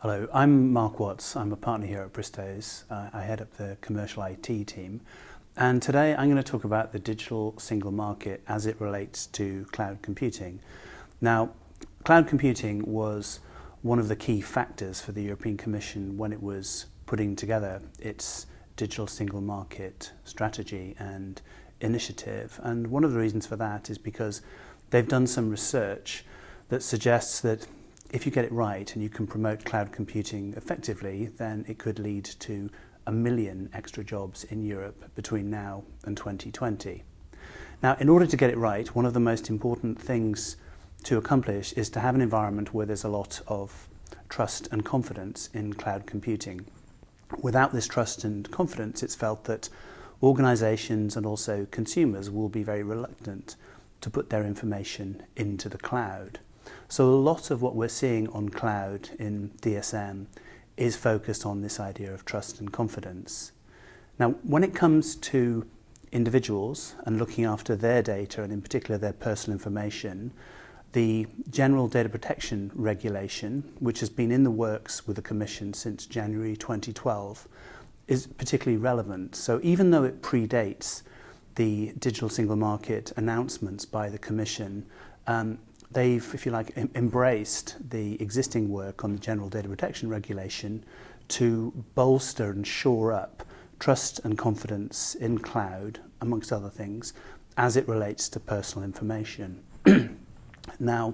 Hello, I'm Mark Watts. I'm a partner here at Bristows. I head up the commercial IT team. And today I'm going to talk about the digital single market as it relates to cloud computing. Now, cloud computing was one of the key factors for the European Commission when it was putting together its digital single market strategy and initiative. And one of the reasons for that is because they've done some research that suggests that if you get it right and you can promote cloud computing effectively, then it could lead to 1 million extra jobs in Europe between now and 2020. Now, in order to get it right, one of the most important things to accomplish is to have an environment where there's a lot of trust and confidence in cloud computing. Without this trust and confidence, it's felt that organizations and also consumers will be very reluctant to put their information into the cloud. So a lot of what we're seeing on cloud in DSM is focused on this idea of trust and confidence. Now, when it comes to individuals and looking after their data, and in particular their personal information, the General Data Protection Regulation, which has been in the works with the Commission since January 2012, is particularly relevant. So even though it predates the digital single market announcements by the Commission, they've, if you like, embraced the existing work on the General Data Protection Regulation to bolster and shore up trust and confidence in cloud, amongst other things, as it relates to personal information. Now,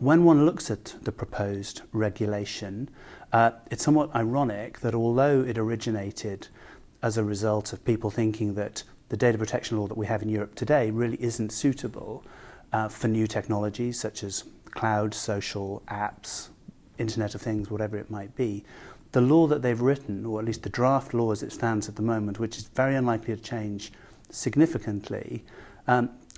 when one looks at the proposed regulation, it's somewhat ironic that although it originated as a result of people thinking that the data protection law that we have in Europe today really isn't suitable for new technologies such as cloud, social, apps, Internet of Things, whatever it might be, the law that they've written, or at least the draft law as it stands at the moment, which is very unlikely to change significantly,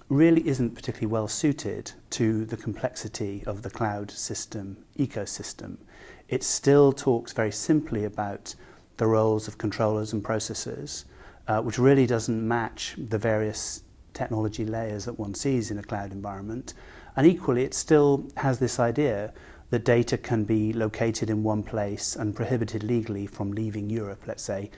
really isn't particularly well suited to the complexity of the cloud system ecosystem. It still talks very simply about the roles of controllers and processors, which really doesn't match the various technology layers that one sees in a cloud environment. And equally, it still has this idea that data can be located in one place and prohibited legally from leaving Europe, let's say,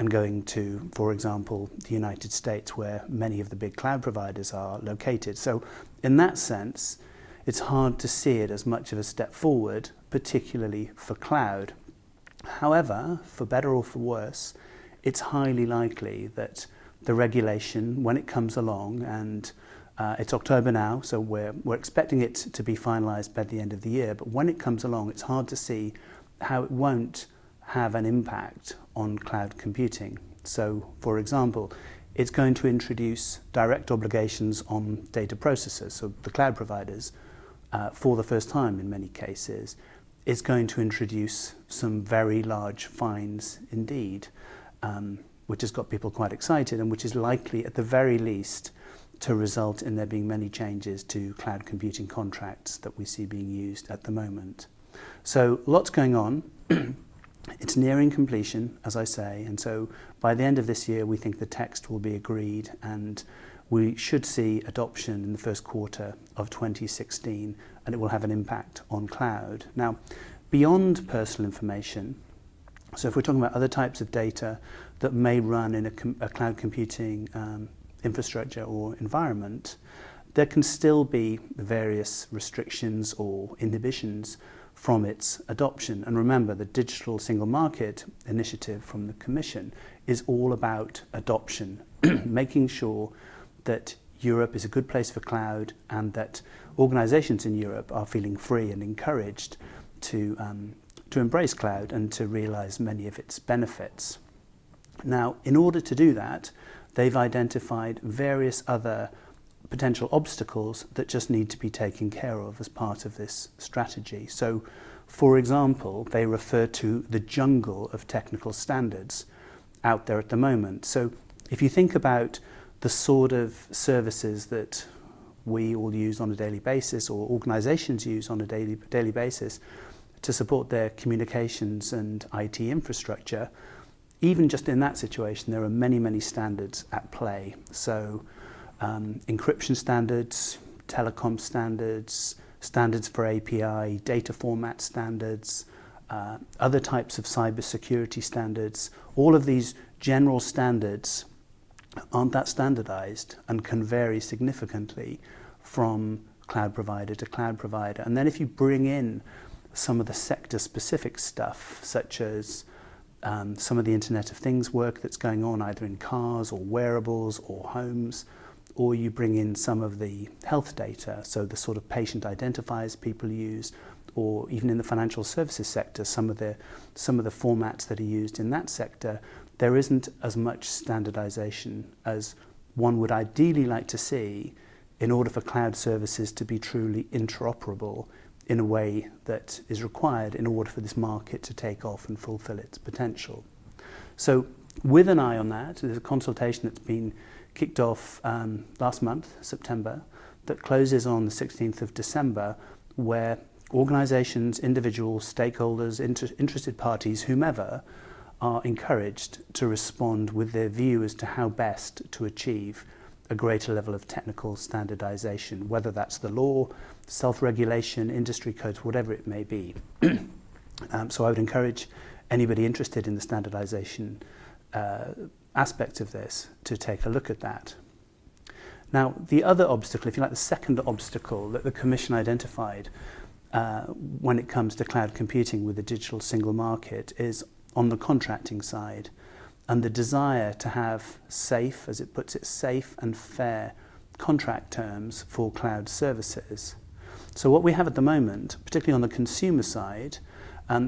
and going to, for example, the United States, where many of the big cloud providers are located. So in that sense, it's hard to see it as much of a step forward, particularly for cloud. However, for better or for worse, it's highly likely that the regulation, when it comes along, and it's October now, so we're expecting it to be finalised by the end of the year, but when it comes along, it's hard to see how it won't have an impact on cloud computing. So, for example, it's going to introduce direct obligations on data processors, so the cloud providers, for the first time in many cases. It's going to introduce some very large fines indeed, which has got people quite excited and which is likely, at the very least, to result in there being many changes to cloud computing contracts that we see being used at the moment. So lots going on. It's nearing completion, as I say, and so by the end of this year we think the text will be agreed and we should see adoption in the first quarter of 2016, and it will have an impact on cloud. Now, beyond personal information, so if we're talking about other types of data that may run in a cloud computing infrastructure or environment, there can still be various restrictions or inhibitions from its adoption. And remember, the Digital Single Market Initiative from the Commission is all about adoption, making sure that Europe is a good place for cloud and that organizations in Europe are feeling free and encouraged to embrace cloud and to realize many of its benefits. Now, in order to do that, they've identified various other potential obstacles that just need to be taken care of as part of this strategy. So, for example, they refer to the jungle of technical standards out there at the moment. So, if you think about the sort of services that we all use on a daily basis, or organizations use on a daily basis, to support their communications and IT infrastructure, even just in that situation, there are many, many standards at play. So encryption standards, telecom standards, standards for API, data format standards, other types of cybersecurity standards. All of these general standards aren't that standardized and can vary significantly from cloud provider to cloud provider. And then if you bring in some of the sector-specific stuff, such as some of the Internet of Things work that's going on either in cars or wearables or homes, or you bring in some of the health data, so the sort of patient identifiers people use, or even in the financial services sector, some of the formats that are used in that sector, there isn't as much standardization as one would ideally like to see in order for cloud services to be truly interoperable in a way that is required in order for this market to take off and fulfill its potential. So with an eye on that, there's a consultation that's been kicked off last month, September, that closes on the 16th of December, where organizations, individuals, stakeholders, interested parties, whomever, are encouraged to respond with their view as to how best to achieve a greater level of technical standardization, whether that's the law, self-regulation, industry codes, whatever it may be. So I would encourage anybody interested in the standardization aspect of this to take a look at that. Now, the other obstacle, if you like, the second obstacle that the Commission identified when it comes to cloud computing with the digital single market is on the contracting side, and the desire to have safe, as it puts it, safe and fair contract terms for cloud services. So what we have at the moment, particularly on the consumer side,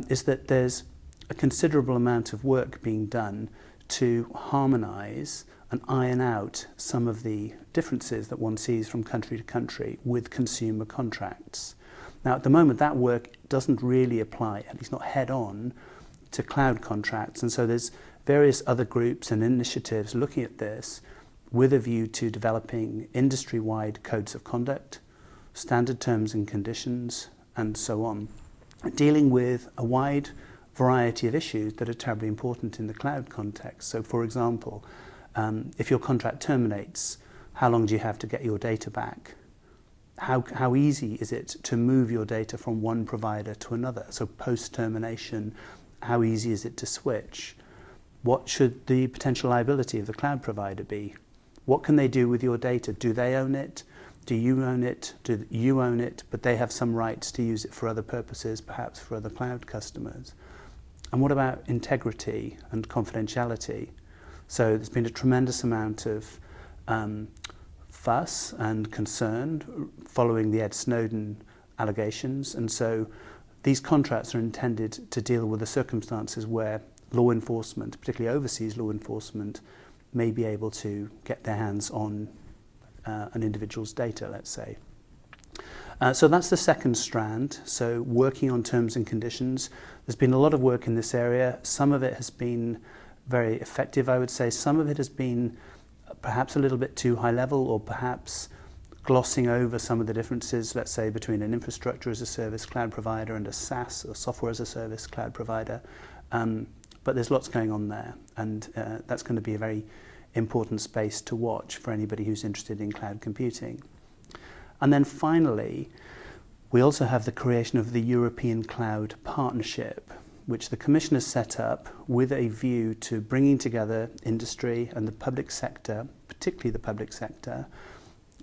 is that there's a considerable amount of work being done to harmonise and iron out some of the differences that one sees from country to country with consumer contracts. Now, at the moment, that work doesn't really apply, at least not head-on, to cloud contracts. And so there's various other groups and initiatives looking at this with a view to developing industry-wide codes of conduct, standard terms and conditions, and so on, dealing with a wide variety of issues that are terribly important in the cloud context. So, for example, if your contract terminates, how long do you have to get your data back? How easy is it to move your data from one provider to another? So post-termination, how easy is it to switch? What should the potential liability of the cloud provider be? What can they do with your data? Do they own it? Do you own it? Do you own it, but they have some rights to use it for other purposes, perhaps for other cloud customers? And what about integrity and confidentiality? So there's been a tremendous amount of fuss and concern following the Ed Snowden allegations, and so these contracts are intended to deal with the circumstances where law enforcement, particularly overseas law enforcement, may be able to get their hands on an individual's data, let's say. So that's the second strand, so working on terms and conditions. There's been a lot of work in this area. Some of it has been very effective, I would say. Some of it has been perhaps a little bit too high level, or perhaps glossing over some of the differences, let's say, between an infrastructure as a service cloud provider and a SaaS, or software as a service cloud provider. But there's lots going on there, and that's going to be a very important space to watch for anybody who's interested in cloud computing. And then finally, we also have the creation of the European Cloud Partnership, which the Commission has set up with a view to bringing together industry and the public sector, particularly the public sector,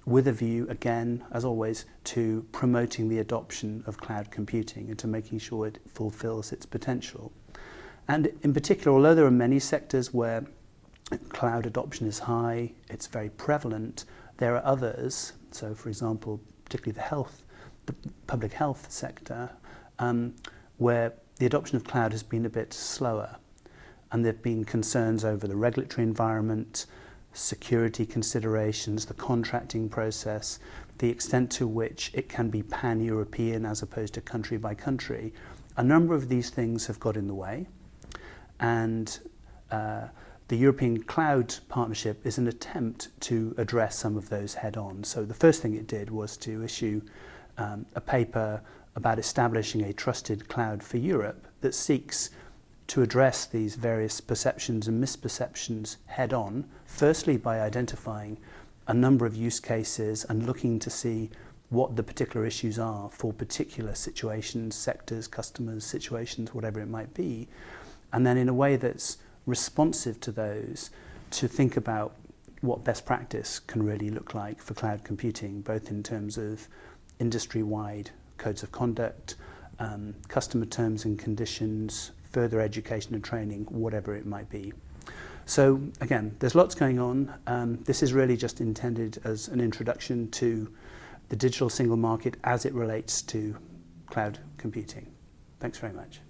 with a view, again, as always, to promoting the adoption of cloud computing and to making sure it fulfills its potential. And in particular, although there are many sectors where cloud adoption is high, it's very prevalent, there are others, so for example, particularly the public health sector, where the adoption of cloud has been a bit slower, and there have been concerns over the regulatory environment, security considerations, the contracting process, the extent to which it can be pan-European as opposed to country by country. A number of these things have got in the way, and the European Cloud Partnership is an attempt to address some of those head-on. So the first thing it did was to issue a paper about establishing a trusted cloud for Europe that seeks to address these various perceptions and misperceptions head-on, firstly by identifying a number of use cases and looking to see what the particular issues are for particular situations, sectors, customers, situations, whatever it might be, and then in a way that's responsive to those, to think about what best practice can really look like for cloud computing, both in terms of industry-wide codes of conduct, customer terms and conditions, further education and training, whatever it might be. So again, there's lots going on. This is really just intended as an introduction to the digital single market as it relates to cloud computing. Thanks very much.